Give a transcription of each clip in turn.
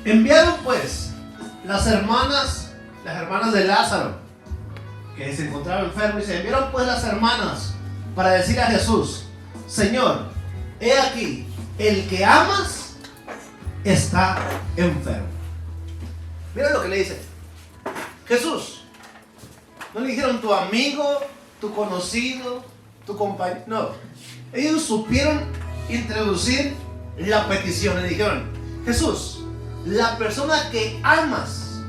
Enviaron pues las hermanas de Lázaro, que se encontraba enfermo, y se enviaron pues las hermanas para decir a Jesús: Señor, he aquí, el que amas está enfermo. Mira lo que le dice Jesús. No le dijeron tu amigo, tu conocido, tu compañero. No, ellos supieron introducir la petición. Le dijeron: Jesús, la persona que amas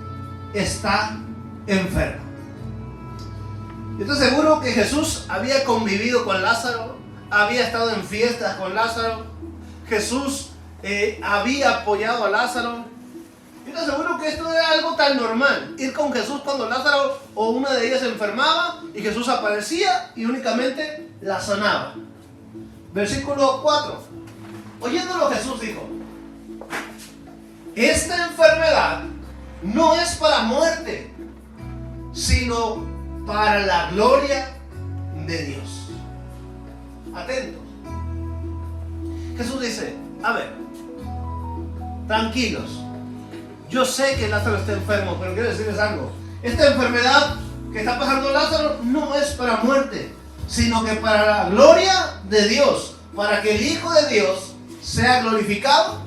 está enferma. Yo estoy seguro que Jesús había convivido con Lázaro, había estado en fiestas con Lázaro. Jesús había apoyado a Lázaro. Yo estoy seguro que esto era algo tan normal, ir con Jesús cuando Lázaro o una de ellas se enfermaba, y Jesús aparecía y únicamente la sanaba. Versículo 4. Oyéndolo, Jesús dijo: esta enfermedad no es para muerte, sino para la gloria de Dios. Atentos. Jesús dice: a ver, tranquilos, yo sé que Lázaro está enfermo, pero quiero decirles algo. Esta enfermedad que está pasando Lázaro no es para muerte, sino que para la gloria de Dios, para que el Hijo de Dios sea glorificado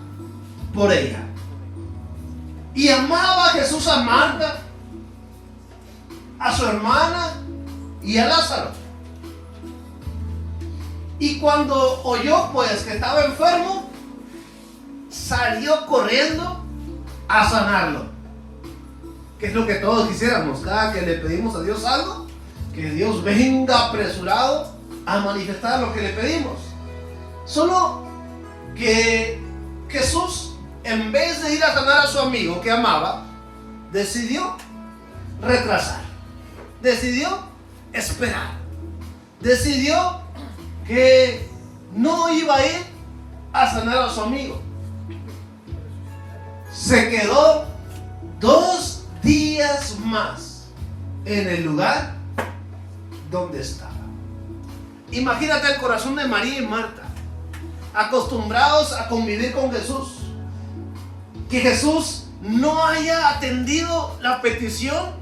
por ella. Y amaba Jesús a Marta, a su hermana y a Lázaro. Y cuando oyó pues que estaba enfermo, salió corriendo a sanarlo. Que es lo que todos quisiéramos. Cada que le pedimos a Dios algo, que Dios venga apresurado a manifestar lo que le pedimos. Solo que Jesús, en vez de ir a sanar a su amigo que amaba, decidió retrasar, decidió esperar, decidió que no iba a ir a sanar a su amigo. Se quedó 2 días más en el lugar donde estaba. Imagínate el corazón de María y Marta, acostumbrados a convivir con Jesús, que Jesús no haya atendido la petición.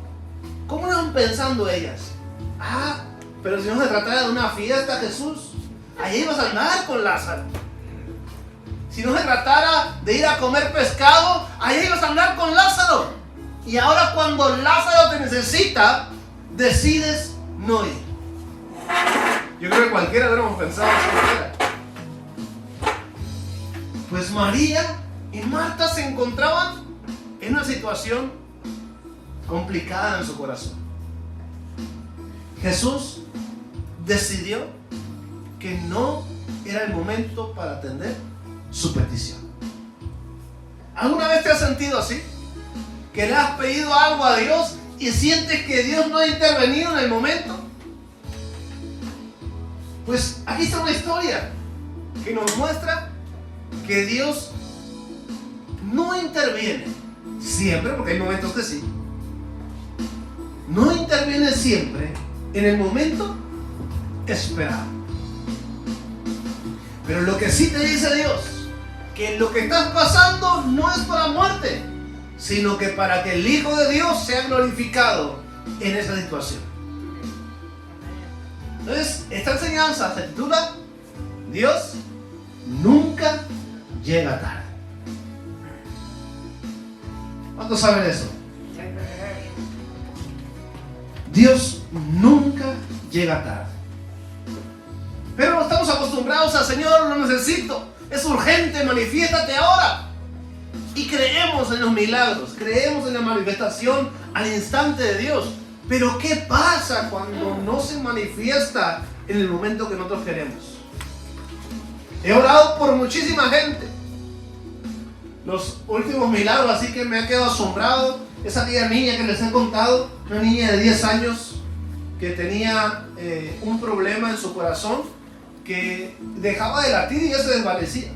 ¿Cómo iban pensando ellas? Pero si no se tratara de una fiesta, Jesús, allá ibas a andar con Lázaro. Si no se tratara de ir a comer pescado, allá ibas a andar con Lázaro. Y ahora cuando Lázaro te necesita, decides no ir. Yo creo que cualquiera hubiéramos pensado eso. Pues María y Marta se encontraban en una situación complicada en su corazón. Jesús decidió que no era el momento para atender su petición. ¿Alguna vez te has sentido así? Que le has pedido algo a Dios y sientes que Dios no ha intervenido en el momento. Pues aquí está una historia que nos muestra que Dios no interviene siempre, porque hay momentos que sí. No interviene siempre en el momento esperado. Pero lo que sí te dice Dios, que lo que estás pasando no es para muerte, sino que para que el Hijo de Dios sea glorificado en esa situación. Entonces, esta enseñanza se titula: Dios nunca llega tarde. ¿Cuántos saben eso? Dios nunca llega tarde. Pero no estamos acostumbrados al Señor, lo necesito, es urgente, manifiéstate ahora. Y creemos en los milagros, creemos en la manifestación al instante de Dios. Pero ¿qué pasa cuando no se manifiesta en el momento que nosotros queremos? He orado por muchísima gente. Los últimos milagros, así que me ha quedado asombrado. Esa niña que les he contado, una niña de 10 años que tenía un problema en su corazón, que dejaba de latir y ya se desvanecía.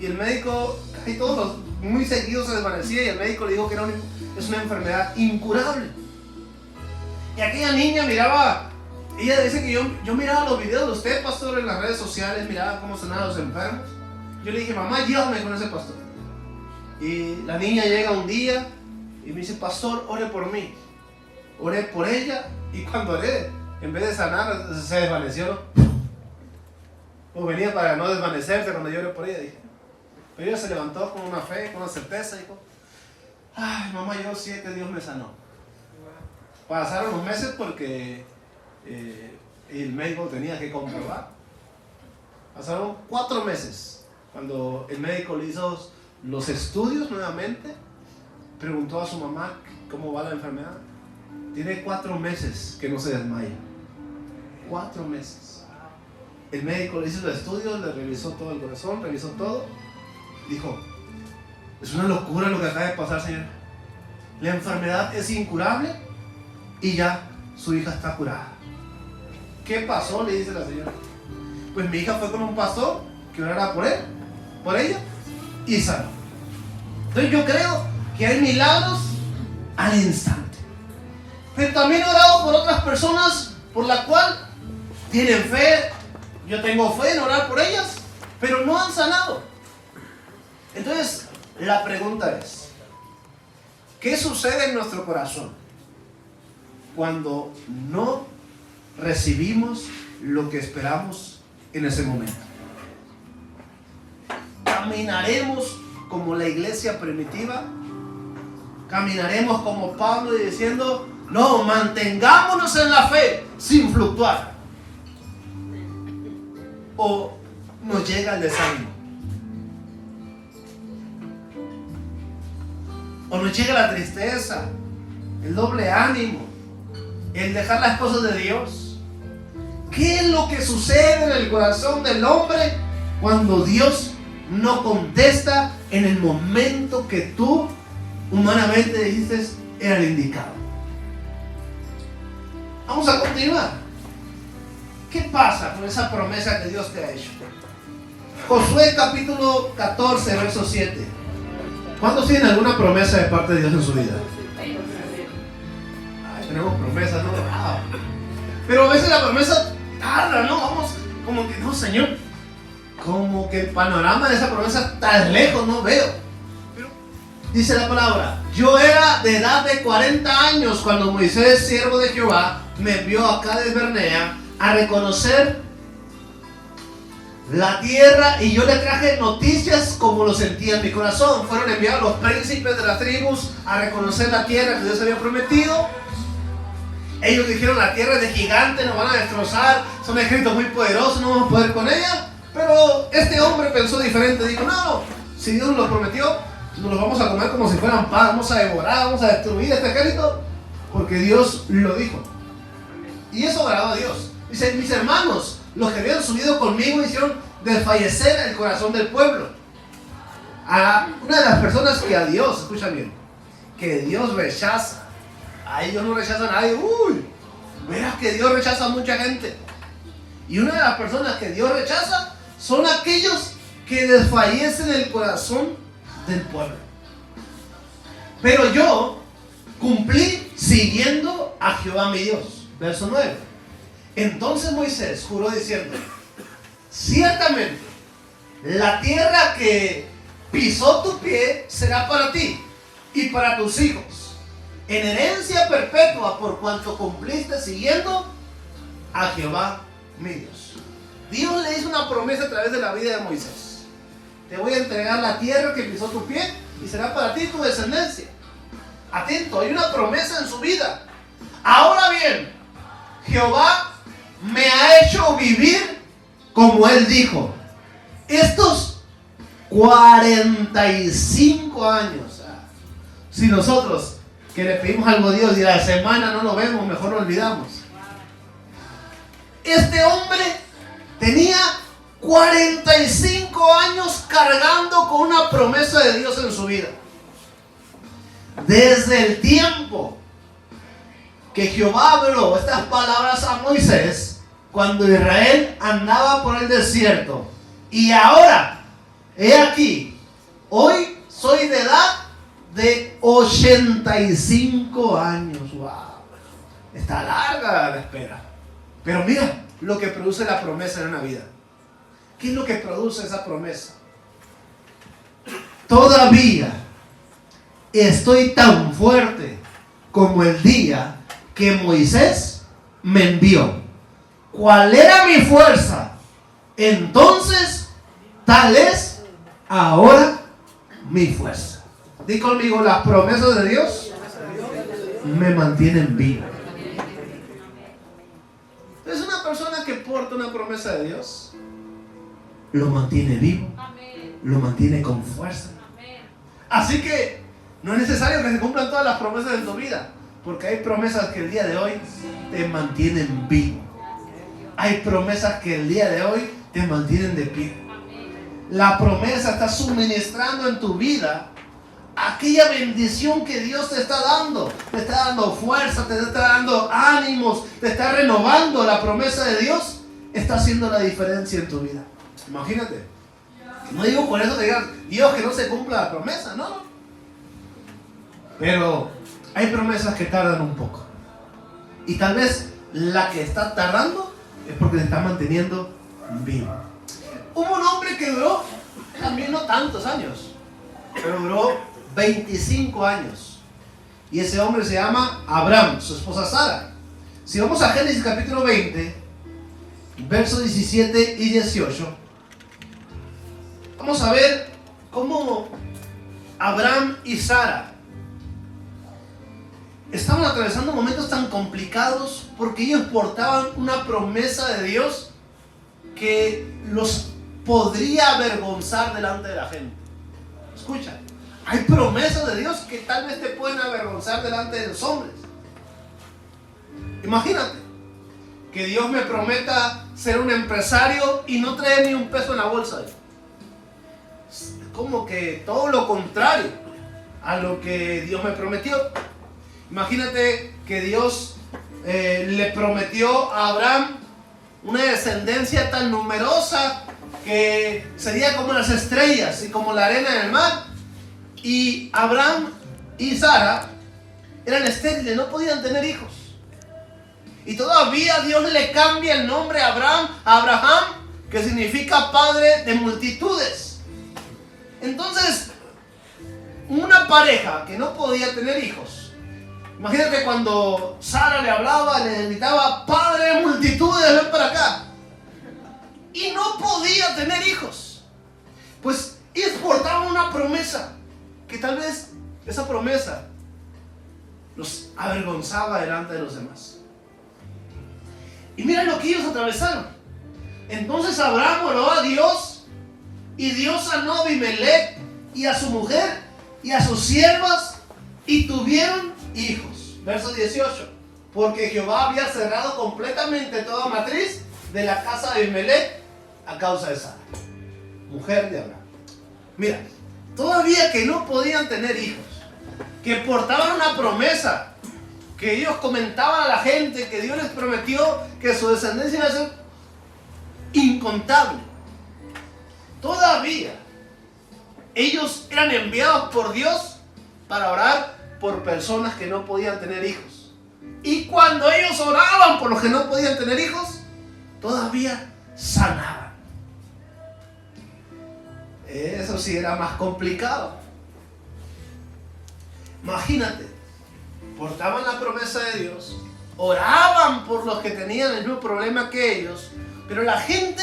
Y el médico, casi todos muy seguidos se desvanecía, y el médico le dijo que es una enfermedad incurable. Y aquella niña miraba, ella dice que yo miraba los videos de usted, pastor, en las redes sociales, miraba cómo sanaban a los enfermos. Yo le dije: mamá, llévame con ese pastor. Y la niña llega un día y me dice, pastor, ore por mí. Oré por ella y cuando oré, en vez de sanar, se desvaneció. O venía para no desvanecerse cuando yo oré por ella. Dije. Pero ella se levantó con una fe, con una certeza. Dijo, ay, mamá, yo sé que Dios me sanó. Pasaron los meses porque el médico tenía que comprobar. Pasaron 4 meses. Cuando el médico le hizo los estudios nuevamente, preguntó a su mamá cómo va la enfermedad. Tiene 4 meses que no se desmaya. 4 meses. El médico le hizo los estudios, le revisó todo el corazón, revisó todo. Dijo, es una locura lo que acaba de pasar, señor. La enfermedad es incurable y ya su hija está curada. ¿Qué pasó? Le dice la señora. Pues mi hija fue con un pastor que orara por él, por ella, y sanó. Entonces yo creo que hay milagros al instante. Pero también he orado por otras personas por la cual tienen fe. Yo tengo fe en orar por ellas, pero no han sanado. Entonces la pregunta es, ¿qué sucede en nuestro corazón cuando no recibimos lo que esperamos en ese momento? ¿Caminaremos como la iglesia primitiva? ¿Caminaremos como Pablo diciendo, no, mantengámonos en la fe sin fluctuar? ¿O nos llega el desánimo? ¿O nos llega la tristeza, el doble ánimo, el dejar las cosas de Dios? ¿Qué es lo que sucede en el corazón del hombre cuando Dios no contesta en el momento que tú humanamente dijiste era el indicado? Vamos a continuar. ¿Qué pasa con esa promesa que Dios te ha hecho? Josué capítulo 14, verso 7. ¿Cuántos tienen alguna promesa de parte de Dios en su vida? Ay, tenemos promesas, ¿no? Pero a veces la promesa tarda, ¿no? Vamos, como que no, Señor. Como que el panorama de esa promesa tan lejos no veo. Pero dice la palabra, yo era de edad de 40 años cuando Moisés, siervo de Jehová, me envió a Cades Barnea a reconocer la tierra, y yo le traje noticias como lo sentía en mi corazón. Fueron enviados los príncipes de las tribus a reconocer la tierra que Dios había prometido. Ellos dijeron, la tierra es de gigantes, nos van a destrozar, son ejércitos muy poderosos, no vamos a poder con ella. Pero este hombre pensó diferente, dijo, no, si Dios nos lo prometió, nos los vamos a comer como si fueran pan, vamos a devorar, vamos a destruir este ejército, porque Dios lo dijo. Y eso agradó a Dios. Dice, mis hermanos, los que habían subido conmigo, hicieron desfallecer el corazón del pueblo. A una de las personas que a Dios, escucha bien, que Dios rechaza, a ellos no rechaza a nadie. Uy, verás que Dios rechaza a mucha gente. Y una de las personas que Dios rechaza son aquellos que desfallecen el corazón del pueblo. Pero yo cumplí siguiendo a Jehová mi Dios. Verso 9. Entonces Moisés juró diciendo, ciertamente la tierra que pisó tu pie será para ti y para tus hijos, en herencia perpetua, por cuanto cumpliste siguiendo a Jehová mi Dios. Dios le hizo una promesa a través de la vida de Moisés. Te voy a entregar la tierra que pisó tu pie y será para ti y tu descendencia. Atento, hay una promesa en su vida. Ahora bien, Jehová me ha hecho vivir como Él dijo. Estos 45 años. Si nosotros que le pedimos algo a Dios y a la semana no lo vemos, mejor lo olvidamos. Este hombre tenía 45 años cargando con una promesa de Dios en su vida. Desde el tiempo que Jehová habló estas palabras a Moisés, cuando Israel andaba por el desierto. Y ahora, he aquí, hoy soy de edad de 85 años. Wow, está larga la espera. Pero mira lo que produce la promesa en una vida. ¿Qué es lo que produce esa promesa? Todavía estoy tan fuerte como el día que Moisés me envió. ¿Cuál era mi fuerza? Entonces, tal es ahora mi fuerza. Di conmigo, las promesas de Dios me mantienen vivo. Es una persona que porta una promesa de Dios, lo mantiene vivo, lo mantiene con fuerza. Así que no es necesario que se cumplan todas las promesas de tu vida, porque hay promesas que el día de hoy te mantienen vivo. Hay promesas que el día de hoy te mantienen de pie. La promesa está suministrando en tu vida aquella bendición que Dios te está dando. Te está dando fuerza, te está dando ánimos, te está renovando. La promesa de Dios está haciendo la diferencia en tu vida. Imagínate. No digo por eso te digan, Dios, que no se cumpla la promesa, no. Pero hay promesas que tardan un poco. Y tal vez la que está tardando es porque te está manteniendo vivo. Hubo un hombre que duró también no tantos años, pero duró 25 años. Y ese hombre se llama Abraham, su esposa Sara. Si vamos a Génesis capítulo 20, versos 17 y 18, vamos a ver cómo Abraham y Sara estaban atravesando momentos tan complicados porque ellos portaban una promesa de Dios que los podría avergonzar delante de la gente. Escucha, hay promesas de Dios que tal vez te pueden avergonzar delante de los hombres. Imagínate que Dios me prometa ser un empresario y no traer ni un peso en la bolsa. Es como que todo lo contrario a lo que Dios me prometió. Imagínate que Dios le prometió a Abraham una descendencia tan numerosa que sería como las estrellas y como la arena en el mar. Y Abraham y Sara eran estériles, no podían tener hijos. Y todavía Dios le cambia el nombre a Abraham, que significa padre de multitudes. Entonces, una pareja que no podía tener hijos. Imagínate cuando Sara le hablaba, le gritaba, padre de multitudes, ven para acá. Y no podía tener hijos. Pues ellos portaban una promesa, que tal vez esa promesa los avergonzaba delante de los demás. Y mira lo que ellos atravesaron. Entonces Abraham oró a Dios, y Dios sanó a Abimelech y a su mujer y a sus siervas, y tuvieron hijos. Verso 18. Porque Jehová había cerrado completamente toda matriz de la casa de Abimelech a causa de Sara, mujer de Abraham. Mira, todavía que no podían tener hijos, que portaban una promesa, que ellos comentaban a la gente que Dios les prometió que su descendencia iba a ser incontable. Todavía ellos eran enviados por Dios para orar por personas que no podían tener hijos. Y cuando ellos oraban por los que no podían tener hijos, todavía sanaban. Eso sí era más complicado. Imagínate, portaban la promesa de Dios, oraban por los que tenían el mismo problema que ellos, pero la gente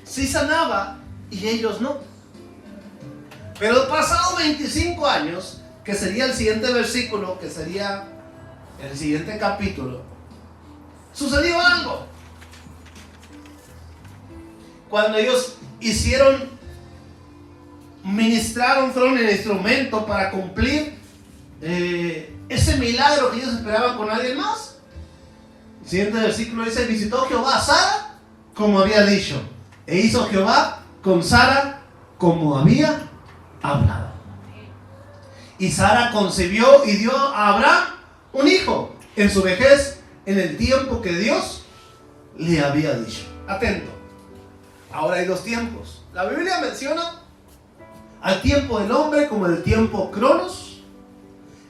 sí sanaba y ellos no. Pero pasados 25 años, que sería el siguiente versículo, que sería el siguiente capítulo, sucedió algo. Cuando ellos ministraron, fueron el instrumento para cumplir ese milagro que ellos esperaban con alguien más. El siguiente versículo dice: visitó Jehová a Sara como había dicho, e hizo Jehová con Sara como había hablado. Y Sara concibió y dio a Abraham un hijo en su vejez, en el tiempo que Dios le había dicho. Atento, ahora hay dos tiempos. La Biblia menciona al tiempo del hombre como el tiempo Cronos,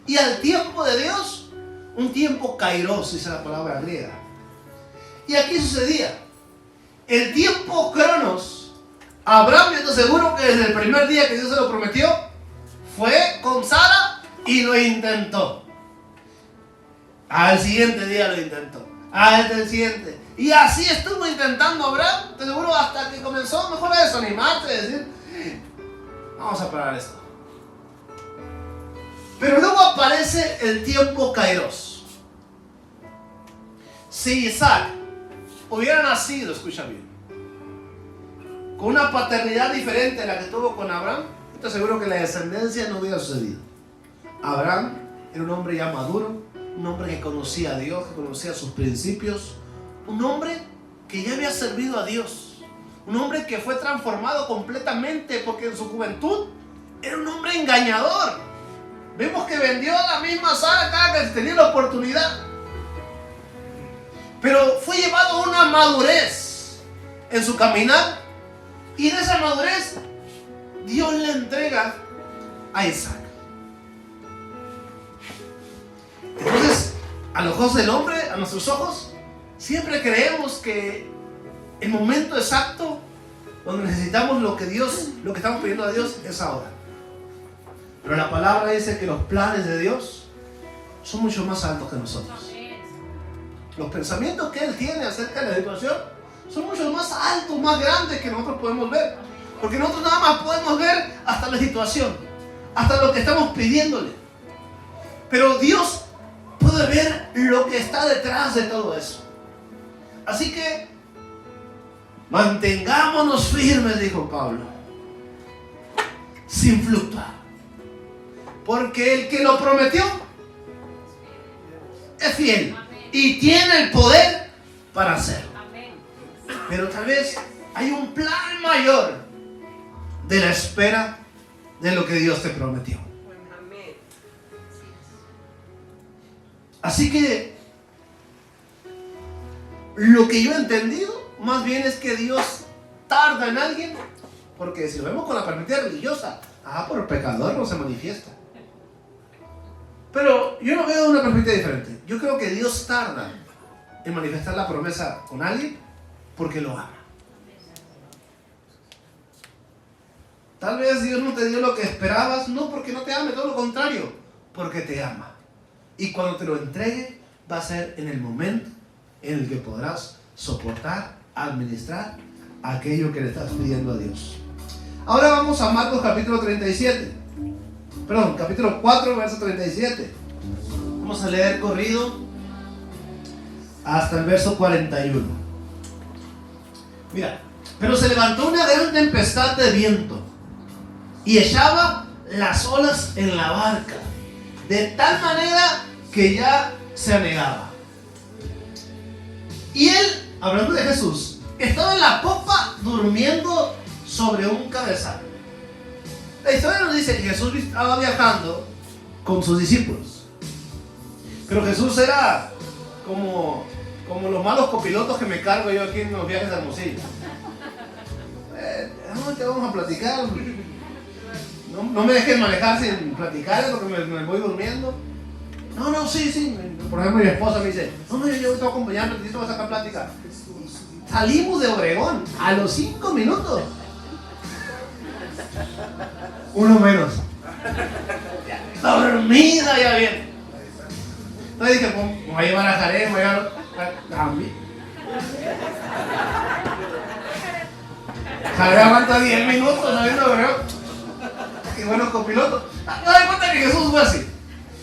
y al tiempo de Dios un tiempo Kairos, esa es la palabra griega. Y aquí sucedía el tiempo Cronos. Abraham, yo estoy seguro que desde el primer día que Dios se lo prometió, fue con Sara y lo intentó. Al siguiente día lo intentó. Al siguiente. Y así estuvo intentando Abraham, te seguro, hasta que comenzó mejor a desanimarte, a decir, vamos a parar esto. Pero luego aparece el tiempo Kairos. Si Isaac hubiera nacido, escucha bien, con una paternidad diferente a la que tuvo con Abraham, estoy seguro que la descendencia no hubiera sucedido. Abraham era un hombre ya maduro, un hombre que conocía a Dios, que conocía sus principios, un hombre que ya había servido a Dios, un hombre que fue transformado completamente, porque en su juventud era un hombre engañador. Vemos que vendió la misma Sara cada que tenía la oportunidad, pero fue llevado a una madurez en su caminar, y de esa madurez Dios le entrega a Isaac. Entonces, a los ojos del hombre, a nuestros ojos, siempre creemos que el momento exacto donde necesitamos lo que estamos pidiendo a Dios es ahora. Pero la palabra dice que los planes de Dios son mucho más altos que nosotros. Los pensamientos que Él tiene acerca de la situación son mucho más altos, más grandes que nosotros podemos ver. Porque nosotros nada más podemos ver hasta la situación, hasta lo que estamos pidiéndole. Pero Dios puede ver lo que está detrás de todo eso. Así que mantengámonos firmes, dijo Pablo, sin fluctuar, porque el que lo prometió es fiel y tiene el poder para hacerlo. Pero tal vez hay un plan mayor de la espera de lo que Dios te prometió. Así que lo que yo he entendido más bien es que Dios tarda en alguien, porque si lo vemos con la perspectiva religiosa, por el pecador no se manifiesta. Pero yo lo veo de una perspectiva diferente. Yo creo que Dios tarda en manifestar la promesa con alguien porque lo ama. Tal vez Dios no te dio lo que esperabas, no porque no te ame, todo lo contrario, porque te ama. Y cuando te lo entregue, va a ser en el momento en el que podrás soportar, administrar aquello que le estás pidiendo a Dios. Ahora vamos a Marcos capítulo 37. Perdón, capítulo 4, verso 37. Vamos a leer corrido hasta el verso 41. Mira, pero se levantó una gran tempestad de viento y echaba las olas en la barca, de tal manera que ya se anegaba. Y él, hablando de Jesús, estaba en la popa durmiendo sobre un cabezal. La historia nos dice que Jesús estaba viajando con sus discípulos, pero Jesús era como los malos copilotos que me cargo yo aquí en los viajes de Hermosillo. Te vamos a platicar. No me dejes manejar sin platicar porque me voy durmiendo. No, sí. Por ejemplo, mi esposa me dice, no, yo te voy a acompañar, necesito sacar plática. Salimos de Obregón a los 5 minutos. Uno menos. Dormida ya bien. Entonces dije, me voy a llevar a Jaré, me voy a llevar a mí. Jaré aguanta 10 minutos saliendo de Obregón. Qué buenos copilotos. No da cuenta que Jesús fue así.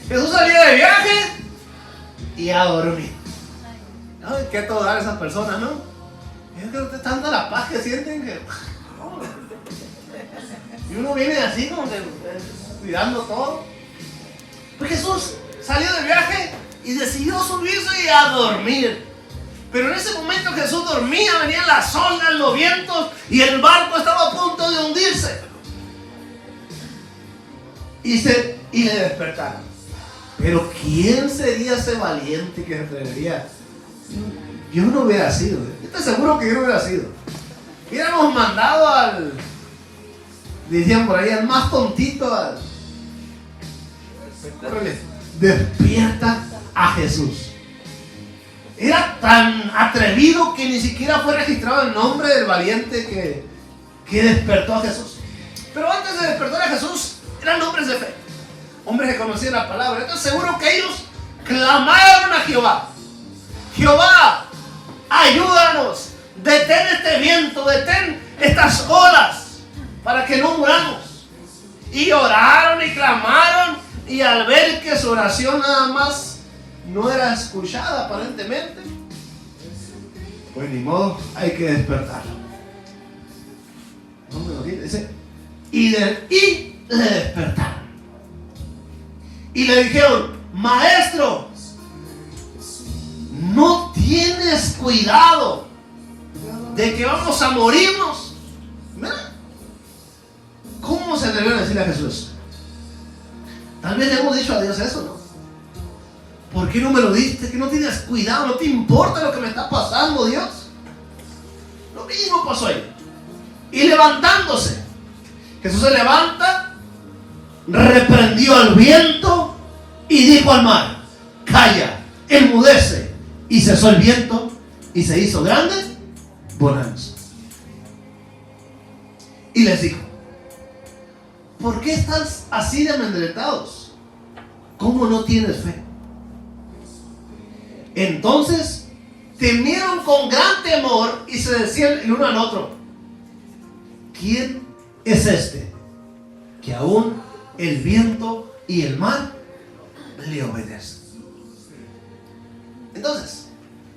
Jesús salía de viaje y a dormir. Ay, qué todo dar a esas personas, ¿no? Yo creo que tanta la paz que sienten que... Y uno viene así como que cuidando todo. Pues Jesús salió de viaje y decidió subirse y a dormir. Pero en ese momento Jesús dormía, venían las olas, los vientos y el barco estaba a punto de hundirse. Y le despertaron. Pero ¿quién sería ese valiente que se atrevería? Yo no hubiera sido. Estoy seguro que yo no hubiera sido. Hubiéramos mandado decían por ahí, al más tontito, despierta a Jesús. Era tan atrevido que ni siquiera fue registrado el nombre del valiente que despertó a Jesús. Pero antes de despertar a Jesús, eran hombres de fe. hombres que conocían la palabra. Estoy seguro que ellos clamaron a Jehová. Jehová, ayúdanos, detén este viento, detén estas olas para que no muramos. Y oraron y clamaron, y al ver que su oración nada más no era escuchada aparentemente, pues ni modo, hay que despertarlo. Dice, y le despertaron. Y le dijeron, maestro, ¿no tienes cuidado de que vamos a morirnos? ¿Mira? ¿Cómo se atrevieron a decirle a Jesús? Tal vez le hemos dicho a Dios eso, ¿no? ¿Por qué no me lo diste? ¿Que no tienes cuidado? ¿No te importa lo que me está pasando, Dios? Lo mismo pasó ahí. Y levantándose, Jesús se levanta, reprendió al viento y dijo al mar, calla, enmudece. Y cesó el viento y se hizo grande bonanza. Y les dijo, ¿por qué estás así de amedrentados? ¿Cómo no tienes fe? Entonces temieron con gran temor y se decían el uno al otro, ¿quién es este que aún el viento y el mar le obedecen? Entonces,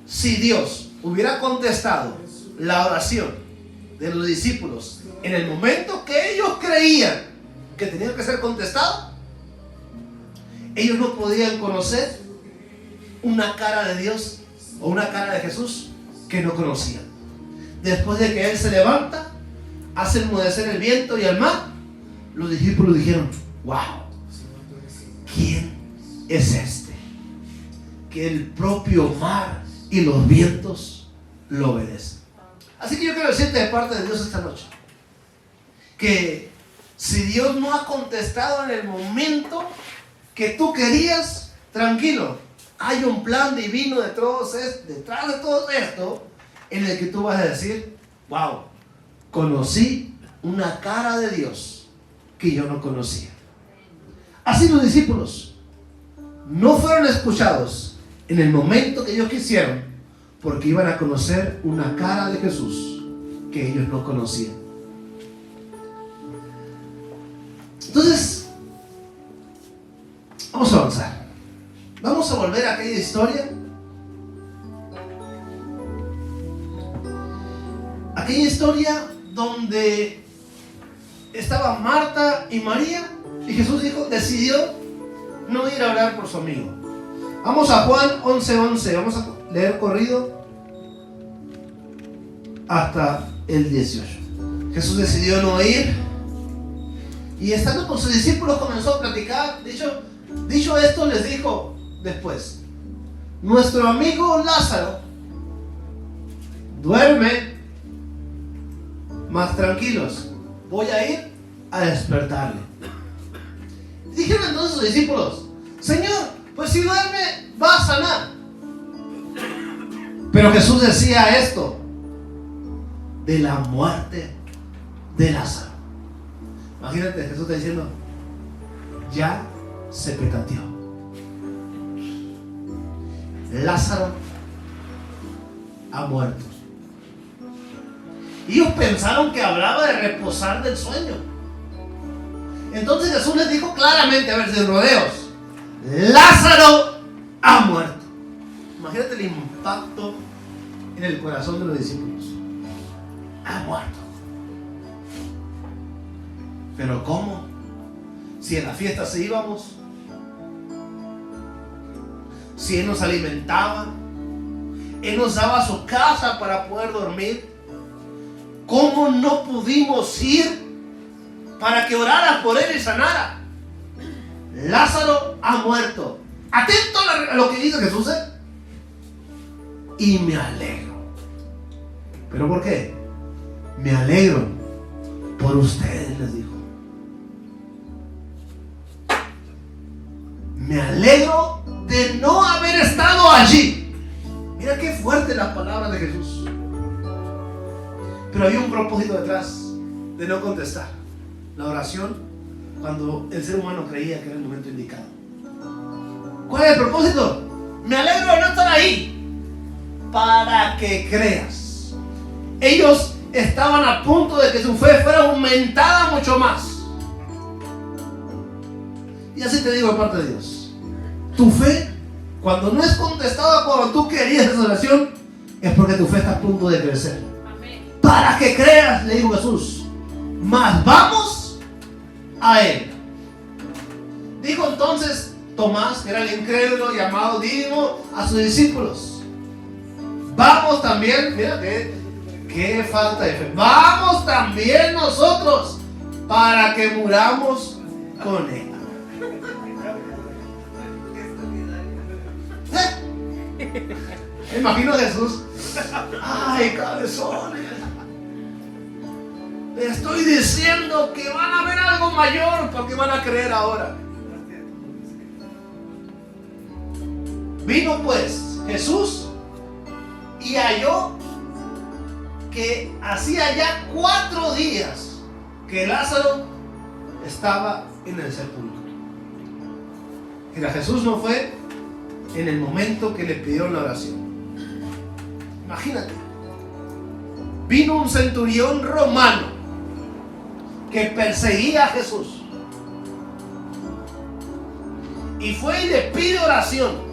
si Dios hubiera contestado la oración de los discípulos en el momento que ellos creían que tenía que ser contestado, ellos no podían conocer una cara de Dios o una cara de Jesús que no conocían. Después de que Él se levanta, hace enmudecer el viento y el mar, los discípulos dijeron, wow, ¿quién es este que el propio mar y los vientos lo obedecen? Así que yo quiero decirte de parte de Dios esta noche que si Dios no ha contestado en el momento que tú querías, tranquilo, hay un plan divino detrás de todo esto en el que tú vas a decir, wow, conocí una cara de Dios que yo no conocía. Así los discípulos no fueron escuchados en el momento que ellos quisieron, porque iban a conocer una cara de Jesús que ellos no conocían. Entonces, vamos a avanzar. Vamos a volver a aquella historia. Aquella historia donde estaba Marta y María, y Jesús decidió no ir a orar por su amigo. Vamos a Juan 11:11, vamos a leer corrido hasta el 18. Jesús decidió no ir, y estando con sus discípulos comenzó a platicar. Dicho esto, les dijo después, nuestro amigo Lázaro duerme, mas tranquilos, voy a ir a despertarle. Dijeron entonces sus discípulos, Señor, pues si duerme va a sanar. Pero Jesús decía esto de la muerte de Lázaro. Imagínate, Jesús está diciendo, ya se petateó. Lázaro ha muerto. Y ellos pensaron que hablaba de reposar del sueño. Entonces Jesús les dijo claramente, a ver, sin rodeos, Lázaro ha muerto. Imagínate el impacto en el corazón de los discípulos. Ha muerto. Pero ¿cómo? Si en la fiesta se íbamos, si Él nos alimentaba, Él nos daba su casa para poder dormir, ¿cómo no pudimos ir para que orara por Él y sanara? Lázaro ha muerto. Atento a lo que dice Jesús, ¿eh? Y me alegro. ¿Pero por qué? Me alegro por ustedes, les dijo. Me alegro de no haber estado allí. Mira qué fuerte la palabra de Jesús. Pero había un propósito detrás de no contestar la oración cuando el ser humano creía que era el momento indicado. ¿Cuál es el propósito? Me alegro de no estar ahí para que creas. Ellos estaban a punto de que su fe fuera aumentada mucho más. Y así te digo de parte de Dios, tu fe, cuando no es contestada cuando tú querías esa oración, es porque tu fe está a punto de crecer. Amén. Para que creas, le dijo Jesús, mas vamos a Él. Dijo entonces Tomás, que era el incrédulo llamado Dídimo, a sus discípulos, vamos también, mira qué falta de fe, vamos también nosotros para que muramos con Él. Me imagino a Jesús, ay, cabezones, le estoy diciendo que van a ver algo mayor, porque van a creer ahora. Vino pues Jesús y halló que hacía ya 4 días que Lázaro estaba en el sepulcro. Mira, Jesús no fue en el momento que le pidieron la oración. Imagínate, vino un centurión romano que perseguía a Jesús y fue y le pide oración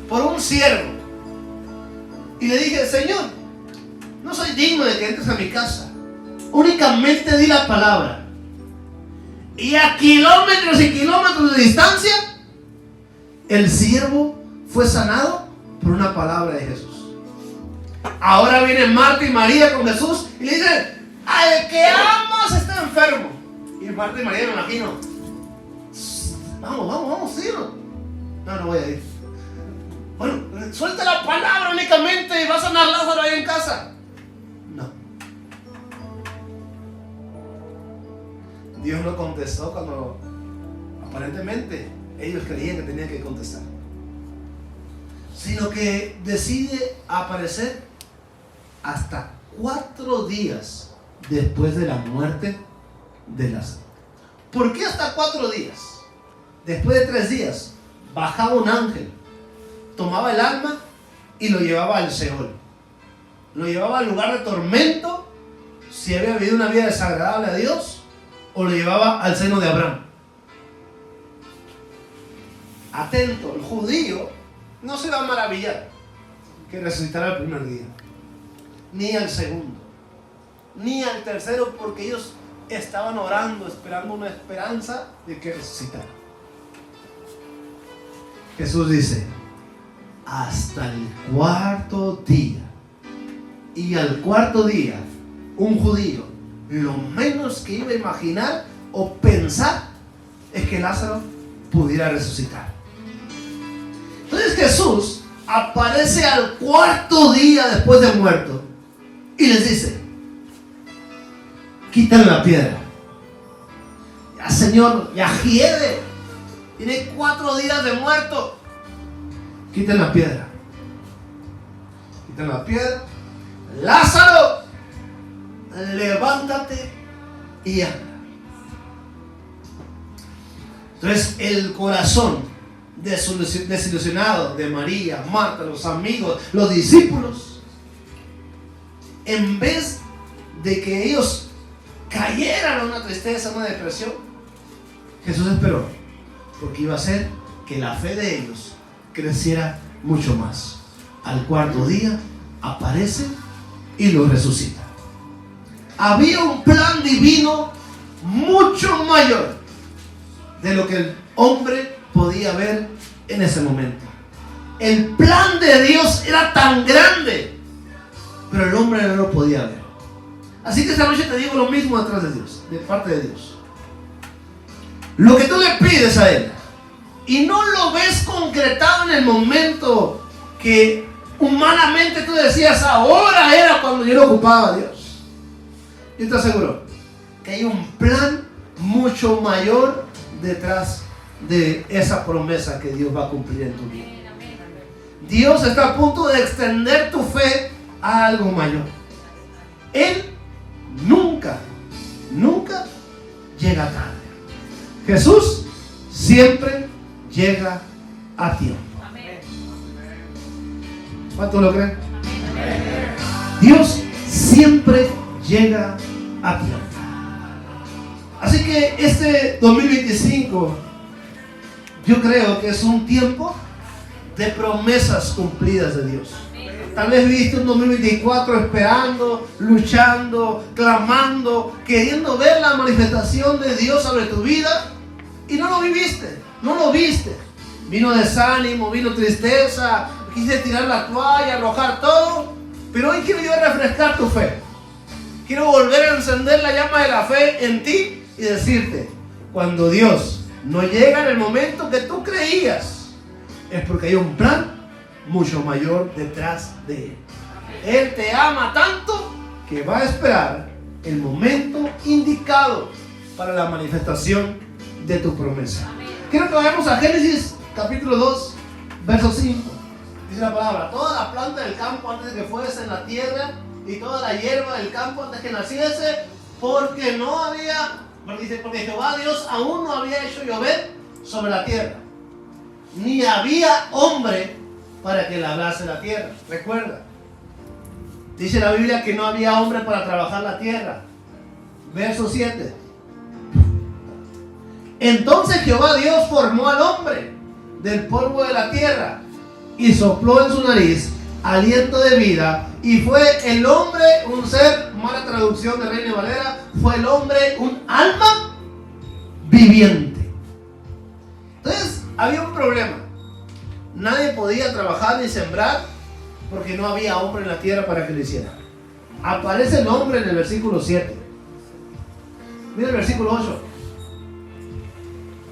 por un siervo, y le dije, Señor, no soy digno de que entres a mi casa, únicamente di la palabra, y a kilómetros y kilómetros de distancia el siervo fue sanado por una palabra de Jesús. Ahora vienen Marta y María con Jesús y le dicen, al que amas está enfermo. Y Marta y María, me imagino, vamos, sí. No voy a ir. Bueno, suelta la palabra únicamente y va a sanar Lázaro ahí en casa. No. Dios no contestó cuando aparentemente ellos creían que tenían que contestar, sino que decide aparecer hasta 4 días después de la muerte de Lázaro. ¿Por qué hasta 4 días? Después de 3 días bajaba un ángel, tomaba el alma y lo llevaba al Seol, lo llevaba al lugar de tormento si había vivido una vida desagradable a Dios, o lo llevaba al seno de Abraham. Atento, el judío no se va a maravillar que resucitara el primer día, ni al segundo, ni al tercero, porque ellos estaban orando, esperando una esperanza de que resucitara. Jesús dice, hasta el 4º día. Y al 4º día, un judío, lo menos que iba a imaginar o pensar es que Lázaro pudiera resucitar. Entonces Jesús aparece al 4º día después de muerto y les dice, quiten la piedra. Ya, Señor, ya hiede, tiene 4 días de muerto. Quiten la piedra. Quiten la piedra. Lázaro, levántate y anda. Entonces el corazón desilusionado de María, Marta, los amigos, los discípulos, en vez de que ellos cayeran en una tristeza, una depresión, Jesús esperó, porque iba a hacer que la fe de ellos creciera mucho más. Al 4º día aparece y lo resucita. Había un plan divino mucho mayor de lo que el hombre podía ver en ese momento. El plan de Dios era tan grande, pero el hombre no lo podía ver. Así que esta noche te digo lo mismo detrás de Dios, de parte de Dios. Lo que tú le pides a Él y no lo ves concretado en el momento que humanamente tú decías, ahora era cuando yo lo ocupaba a Dios, yo te aseguro que hay un plan mucho mayor detrás de esa promesa que Dios va a cumplir en tu vida. Dios está a punto de extender tu fe a algo mayor. Él nunca llega tarde. Jesús siempre llega a tiempo. ¿Cuántos lo creen? Dios siempre llega a tiempo. Así que este 2025 yo creo que es un tiempo de promesas cumplidas de Dios. Tal vez viviste un 2024 esperando, luchando, clamando, queriendo ver la manifestación de Dios sobre tu vida y no lo viviste, no lo viste. Vino desánimo, vino tristeza, quise tirar la toalla, arrojar todo. Pero hoy quiero yo refrescar tu fe. Quiero volver a encender la llama de la fe en ti y decirte, cuando Dios no llega en el momento que tú creías, es porque hay un plan mucho mayor detrás de Él. Él te ama tanto que va a esperar el momento indicado para la manifestación de tu promesa. Quiero que vayamos a Génesis capítulo 2, verso 5. Dice la palabra: toda la planta del campo antes de que fuese en la tierra, y toda la hierba del campo antes que naciese, porque Jehová Dios aún no había hecho llover sobre la tierra, ni había hombre para que labrase la tierra. Recuerda, dice la Biblia que no había hombre para trabajar la tierra. Verso 7. Entonces Jehová Dios formó al hombre del polvo de la tierra y sopló en su nariz aliento de vida, y fue el hombre un ser, mala traducción de Reina Valera, fue el hombre un alma viviente. Entonces había un problema. Nadie podía trabajar ni sembrar porque no había hombre en la tierra para que lo hiciera. Aparece el hombre en el versículo 7. Mira el versículo 8.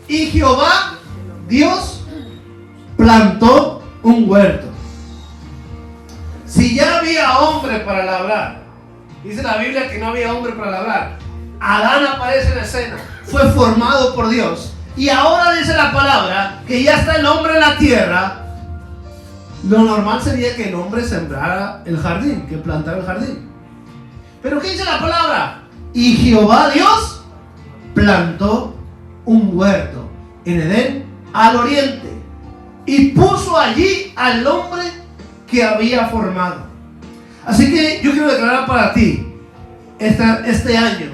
Y Jehová Dios plantó un huerto. Si ya había hombre para labrar, dice la Biblia que no había hombre para labrar. Adán aparece en escena, fue formado por Dios. Y ahora dice la palabra que ya está el hombre en la tierra. Lo normal sería que el hombre sembrara el jardín, que plantara el jardín. Pero ¿qué dice la palabra? Y Jehová Dios plantó un huerto en Edén al oriente y puso allí al hombre que había formado. Así que yo quiero declarar para ti este año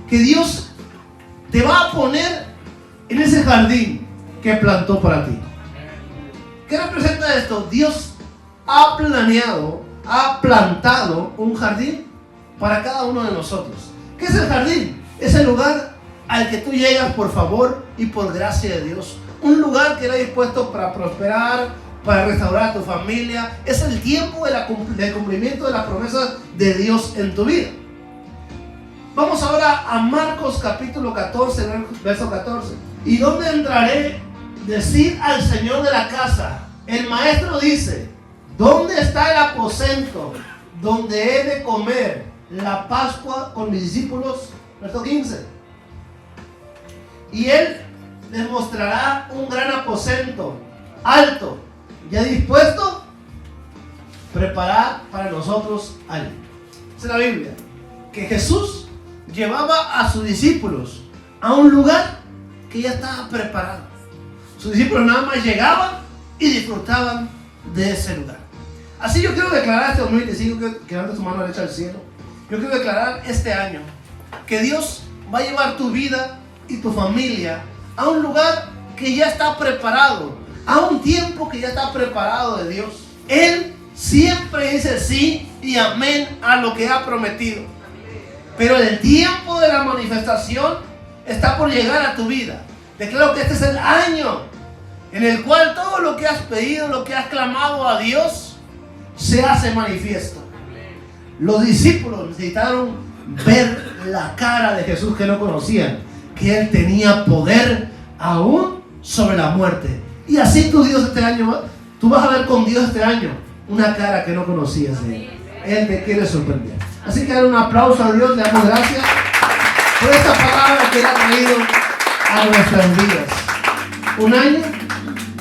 que Dios te va a poner en ese jardín que plantó para ti. ¿Qué representa esto? Dios ha planeado, ha plantado un jardín para cada uno de nosotros. ¿Qué es el jardín? Es el lugar al que tú llegas por favor y por gracia de Dios. Un lugar que era dispuesto para prosperar, para restaurar a tu familia. Es el tiempo del cumplimiento de las promesas de Dios en tu vida. Vamos ahora a Marcos capítulo 14, verso 14. ¿Y dónde entraré? Decid al Señor de la casa. El maestro dice: ¿dónde está el aposento donde he de comer la Pascua con mis discípulos? Verso 15. Y él les mostrará un gran aposento alto, ya dispuesto, preparad para nosotros allí. Dice la Biblia que Jesús llevaba a sus discípulos a un lugar que ya estaba preparado. Sus discípulos nada más llegaban y disfrutaban de ese lugar. Así yo quiero declarar este 2025, que levante su mano derecha al cielo. Yo quiero declarar este año que Dios va a llevar tu vida y tu familia a un lugar que ya está preparado, a un tiempo que ya está preparado de Dios. Él siempre dice sí y amén a lo que ha prometido. Pero el tiempo de la manifestación está por llegar a tu vida. Declaro que este es el año en el cual todo lo que has pedido, lo que has clamado a Dios, se hace manifiesto. Los discípulos necesitaron ver la cara de Jesús que no conocían, que Él tenía poder aún sobre la muerte. Y así tú vas a ver con Dios este año una cara que no conocías de Él. Él te quiere sorprender. Así que dale un aplauso a Dios, le damos gracias por esta palabra que Él ha traído a nuestras vidas. Un año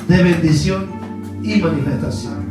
de bendición y manifestación.